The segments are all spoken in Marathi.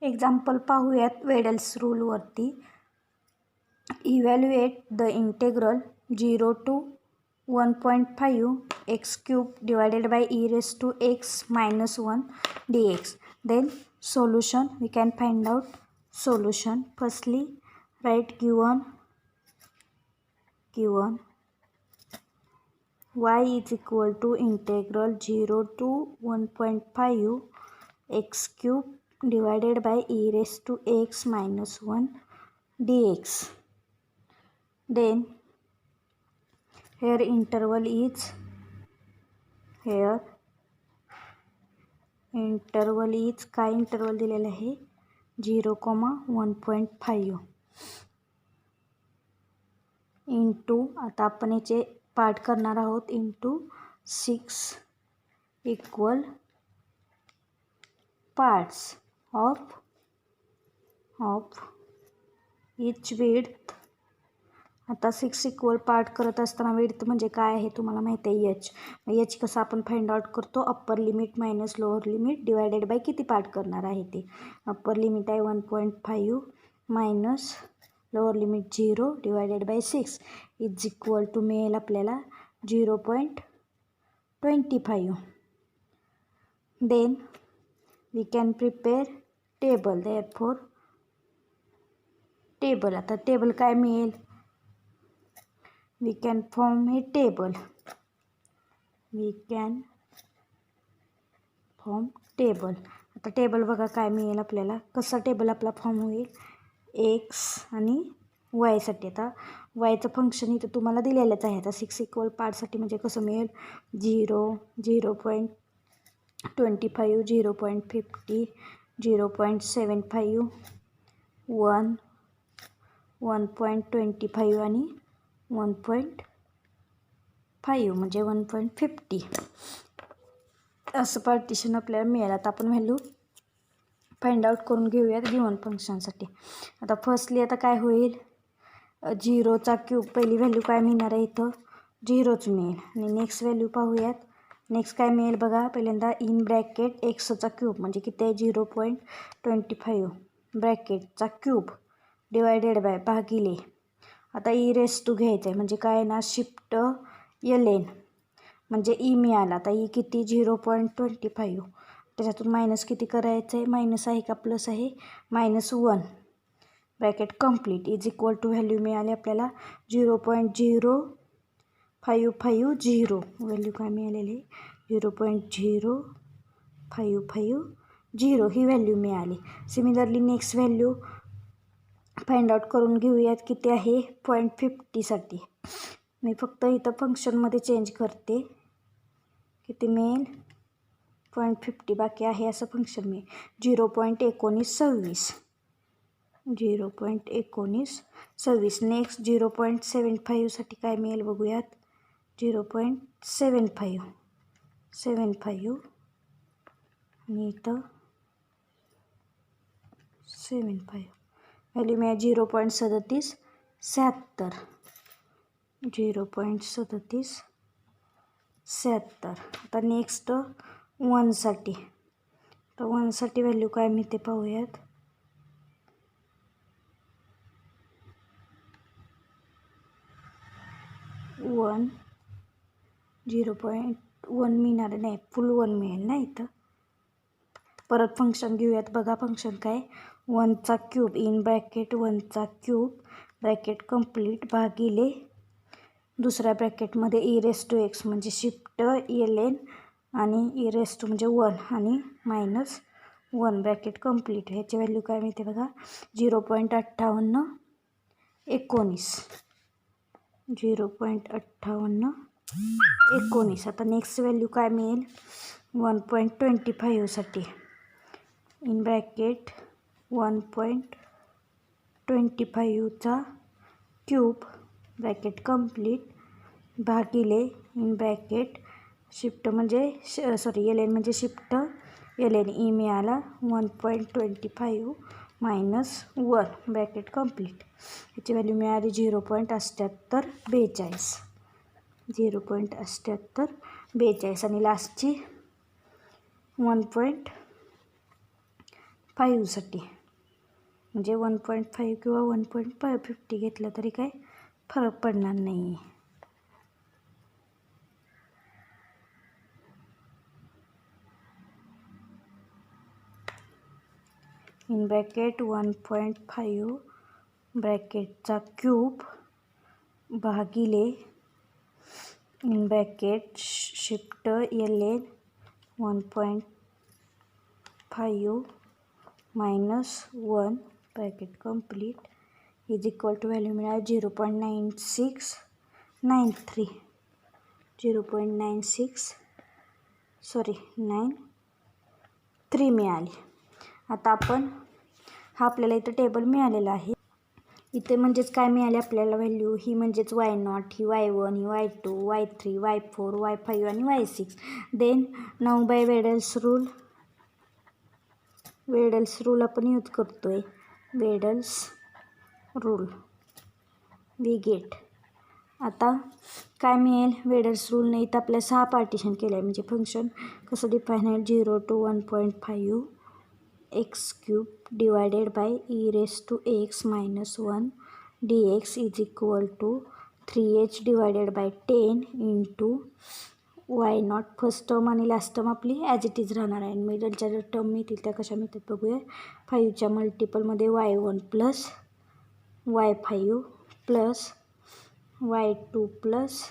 एक्झाम्पल पाहूयात वेडल्स रूलवरती. Evaluate the integral 0 to 1.5 x cube divided by e raised to x minus 1 dx. Then solution, we can find out solution. Firstly, write given y is equal to integral 0 to 1.5 x cube divided by e raised to x minus 1 dx. Then here interval is काय इंटरवल दिलेलं आहे 0,1.5 इंटू, आता आपण याचे पार्ट करणार आहोत, into 6 equal parts of each width. आता 6 इक्वल पार्ट करत असताना विड्थ म्हणजे काय आहे तुम्हाला माहिती आहे एच. एच कसं आपण फाइंड आउट करतो, upper limit minus lower limit divided by किती पार्ट करणार आहे ते. अप्पर लिमिट आहे 1.5 minus lower limit 0 divided by 6 is equal to मिळेल आपल्याला 0.25. Then we can prepare table. Therefore table, आता टेबल काय मिळेल, we can form a table. आता टेबल बघा काय मिळेल आपल्याला, कसा टेबल आपला फॉर्म होईल एक्स आणि वायसाठी. आता वायचं फंक्शन इथं तुम्हाला दिलेलंच आहे. आता 6 इक्वल पार्टसाठी म्हणजे कसं मिळेल 0, 0.25, 0.50, 0.75, 1, 1.25 आणि 1.5 म्हणजे 1.50 असं पार्टिशन आपल्याला मिळेल. आता आपण व्हॅल्यू फाइंड आउट करून घेऊयात गिवन फंक्शनसाठी. आता फर्स्टली आता काय होईल 0चा क्यूब, पहिली व्हॅल्यू काय मिळणार आहे इथं 0च मिळेल. आणि नेक्स्ट व्हॅल्यू पाहूयात, नेक्स्ट काय मिळेल बघा. पहिल्यांदा इन ब्रॅकेट एक्सचा क्यूब म्हणजे किती आहे 0.25 ब्रॅकेटचा क्यूब डिवायडेड बाय भागिले, आता ई रेस टू घ्यायचं आहे म्हणजे काय ना शिफ्ट एल एन म्हणजे ई मिळाला. आता ई किती 0.25, त्याच्यातून मायनस किती करायचं आहे, मायनस आहे का प्लस आहे, -1 bracket complete is equal to value मिळाली आपल्याला 0.0550. व्हॅल्यू काय मिळालेली 0.0550 ही व्हॅल्यू मिळाली. Similarly next value find out करून घेऊयात किती आहे 0.50साठी. मी फक्त इथं फंक्शनमध्ये चेंज करते, किती मिळेल 0.50, बाकी आहे असं फंक्शन मिळेल 0.1926. नेक्स्ट 0.75साठी काय मिळेल बघूयात 0.75 आणि इथं 75 व्हॅल्यू मिळेल 0.3776. 0.3776. आता नेक्स्ट 1साठी, तर 1साठी व्हॅल्यू काय मिळते पाहूयात. 0.1 मिळणार नाही, फुल 1 मिळेल ना इथं. परत फंक्शन घेऊयात बघा. फंक्शन काय 1चा क्यूब इन ब्रॅकेट 1चा क्यूब ब्रॅकेट कंप्लीट भागिले दुसऱ्या ब्रॅकेटमध्ये ई रेस टू एक्स म्हणजे शिफ्ट एल एन आणि ई रेस टू म्हणजे 1 आणि -1 ब्रॅकेट कंप्लीट. ह्याची व्हॅल्यू काय मिळते बघा 0.5819. आता नेक्स्ट व्हॅल्यू काय मिळेल 1.25साठी इन ब्रॅकेट 1.25चा क्यूब ब्रॅकेट कंप्लीट भागिले इन ब्रॅकेट शिफ्ट म्हणजे एल एन म्हणजे शिफ्ट एल एन ई मिळाला 1.25 -1 ब्रॅकेट कंप्लीट. ह्याची व्हॅल्यू मिळाली 0.8842 आणि लास्टची 1.5 5साठी, म्हणजे 1.5 किंवा 1.50 घेतलं तरी काय फरक पडणार नाही आहे. इन ब्रॅकेट 1.5 ब्रॅकेटचा क्यूब भागिले in bracket shift LN 1.5 minus 1 bracket complete is equal to value मिळाली 0.9693 0.93 मिळाली. आता आपण हा आपल्याला इथं टेबल मिळालेला आहे. इथे म्हणजेच काय मिळाले आपल्याला व्हॅल्यू, ही म्हणजेच Y0, ही Y1, ही Y2, Y3, Y4, Y5 आणि Y6. Then now by Weddle's rule आपण यूज करतोय. Weddle's rule we get. आता काय मिळेल, वेडल्स रूलने इथं आपल्या 6 पार्टिशन केलं आहे. म्हणजे फंक्शन कसं डिफाईन आहे, 0 to 1.5 x³ divided by e⁻x-1 dx is equal to 3h divided by 10 into Y0. First term आणि लास्ट टर्म आपली ॲज इट इज राहणार आहे. मिडलच्या ज्या टर्म मिळतील त्या कशा मिळतात बघूया. 5च्या मल्टिपलमध्ये Y1 plus Y5 plus Y2 plus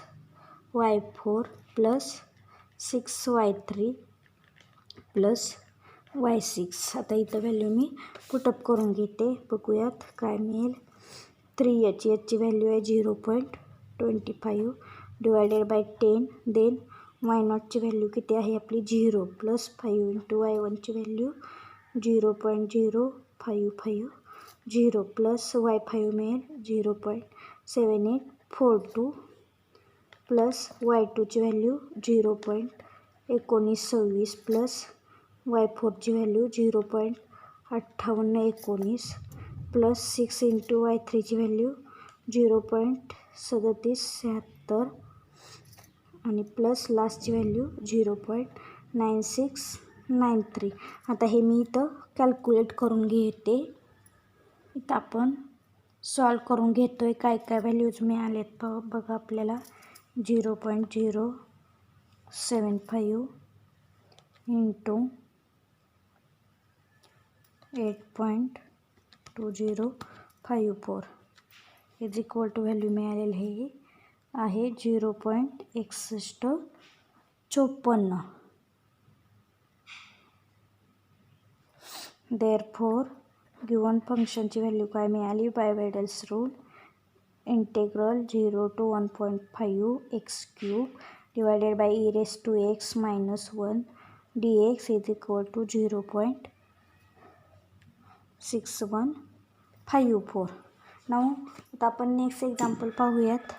Y4 plus 6Y3 plus Y6. आता इथं व्हॅल्यू मी पुटअप करून घेते, बघूयात काय मिळेल. 3h, याची व्हॅल्यू आहे 0.25 डिवायडेड बाय 10. देन Y0ची व्हॅल्यू किती आहे आपली 0 प्लस 5 इंटू Y1ची व्हॅल्यू 0.055 0 प्लस Y5 मिळेल 0.7842 प्लस Y2ची व्हॅल्यू 0.1926 प्लस Y4ची व्हॅल्यू 0.5819 प्लस 6 इंटू Y3ची व्हॅल्यू 0.3776 आणि प्लस लास्टची व्हॅल्यू 0.9693. आता हे मी इथं कॅल्क्युलेट करून घेते. इथं आपण सॉल्व करून घेतो आहे. काय काय व्हॅल्यूज मिळालेत बघा आपल्याला. 0.075 into 8.2054 is equal to value मिळालेलं हे आहे 0.6154. देअरफॉर गिवन फंक्शनची व्हॅल्यू काय मिळाली by Weddle's rule. Integral 0 to 1.5 x³ divided by e⁻x-1 dx is equal to 0.6154. Now आता आपण नेक्स्ट एक्झाम्पल पाहूयात.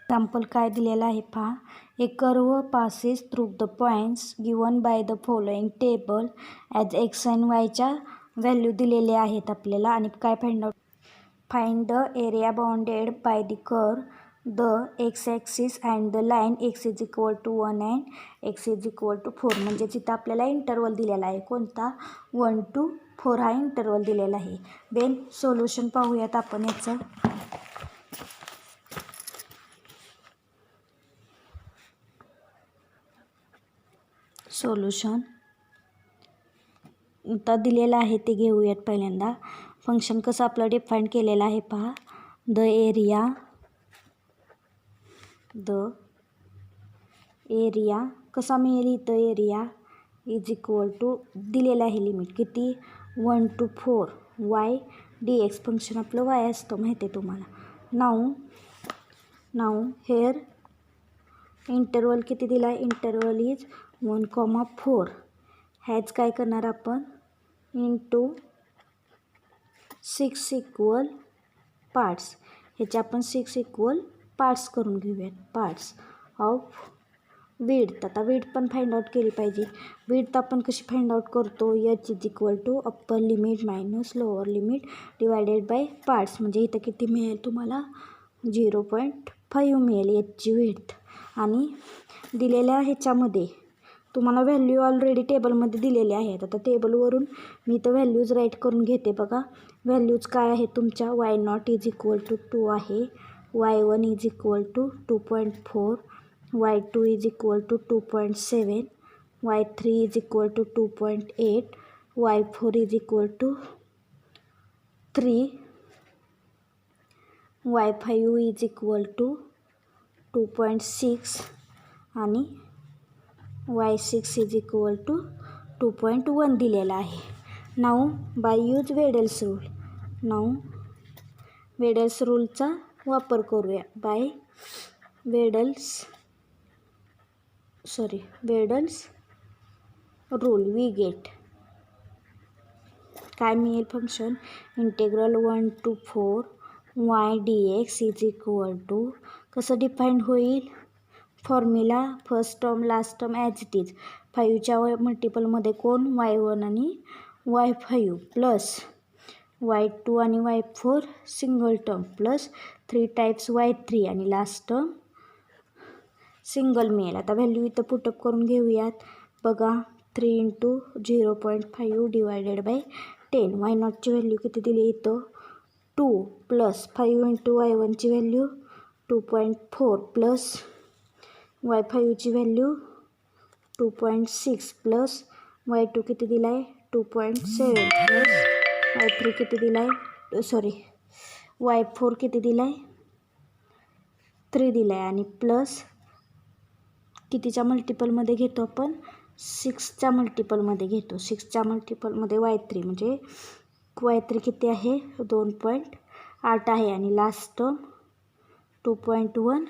एक्झाम्पल काय दिलेलं आहे पहा. A curve passes through the points given by the following table as x and yच्या व्हॅल्यू दिलेले आहेत आपल्याला. आणि काय find the area bounded by the curve, the x axis and the line x is equal to 1 and x is equal to 4. म्हणजे तिथं आपल्याला इंटरवल दिलेला आहे. कोणता, 1 to 4 हा इंटरवल दिलेला आहे. देन सोल्युशन पाहूयात आपण याचं. सोल्युशन आता दिलेलं आहे ते घेऊयात पहिल्यांदा. फंक्शन कसं आपलं डिफाईन केलेलं आहे पहा. द एरिया कसा मिळेल इथं. एरिया इज इक्वल टू दिलेलं आहे लिमिट किती 1 to 4 y dx. फंक्शन आपलं y असतं माहिती आहे तुम्हाला. नाऊ हेअर इंटरवल किती दिला आहे. Interval is 1,4. ह्याच काय करणार आपण इंटू 6 इक्वल पार्ट्स. ह्याचे आपण 6 इक्वल पार्ट्स करून घेऊयात. Parts of width. आता विड्थ पण फाइंड आउट केली पाहिजे. विड्थ आपण कशी फाइंड आउट करतो. h is equal to upper limit minus lower limit divided by parts. म्हणजे इथं किती मिळेल तुम्हाला 0.5 मिळेल hची विड्थ. आणि दिलेल्या ह्याच्यामध्ये तुम्हाला व्हॅल्यू ऑलरेडी टेबलमध्ये दिलेले आहेत. आता टेबलवरून मी इथं व्हॅल्यूज राईट करून घेते. बघा व्हॅल्यूज काय आहेत तुमच्या. y0 = 2 आहे, y1 = 2.4, y2 = 2.7, y3 = 2.8, y4 = 3, y5 = 2.6 आणि y6 = 2.1 दिलेला आहे. Now by use Weddle's rule. Now Weddle's रूलचा वापर करूया. By Weddle's rule we get काय मिळेल function integral 1 to 4 y dx = कसं डिफाईन होईल. Formula first term last term as it is. 5च्या मल्टिपलमध्ये कोण y1 आणि y5 प्लस y2 आणि y4 single term plus 3 types y3 आणि लास्ट टर्म सिंगल मिळेल. आता व्हॅल्यू इथं पुटअप करून घेऊयात. बघा 3 × 0.5 / 10. y0ची व्हॅल्यू किती दिली इथं 2 प्लस 5 × y1 ची व्हॅल्यू 2.4 प्लस y5ची व्हॅल्यू 2.6 प्लस y2 किती दिला आहे 2.7 प्लस y3 किती दिला आहे y4 किती दिला आहे 3 दिला आहे आणि प्लस कितीच्या मल्टिपलमध्ये घेतो आपण 6च्या मल्टिपलमध्ये घेतो. 6च्या मल्टिपलमध्ये y3 म्हणजे y3 किती आहे 2.8 आहे आणि last term 2.1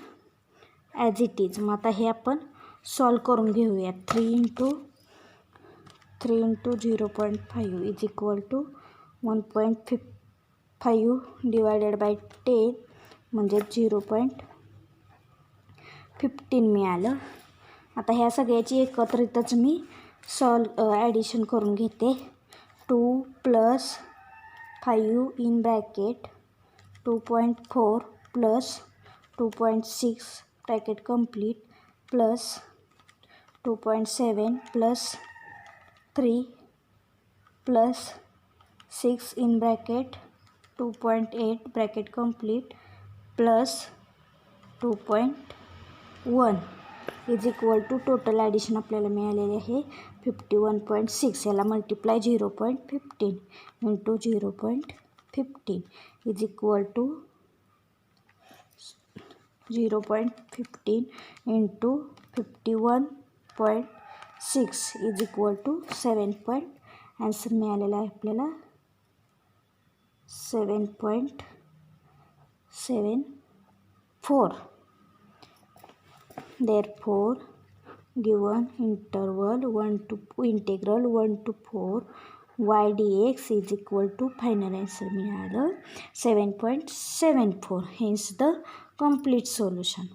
as it is. मग आता हे आपण सॉल्व करून घेऊया. 3 × 0.5 = 1.5 / 10 म्हणजे 0.15 मिळालं. आता ह्या सगळ्याची एकत्रितच मी ॲडिशन करून घेते. 2 + 5 in bracket 2.4 + 2.6 bracket complete plus 2.7 + 3 + 6 in bracket 2.8 bracket complete plus 2.1 = total addition आपल्याला मिळालेले आहे 51.6. याला मल्टिप्लाय 0.15 × 0.15 = 0.15 × 51.6 = 7. आन्सर मिळालेला आहे आपल्याला 7.74. Therefore, given integral 1 to 4 y dx = final answer मिळालं 7.74. Hence the complete solution.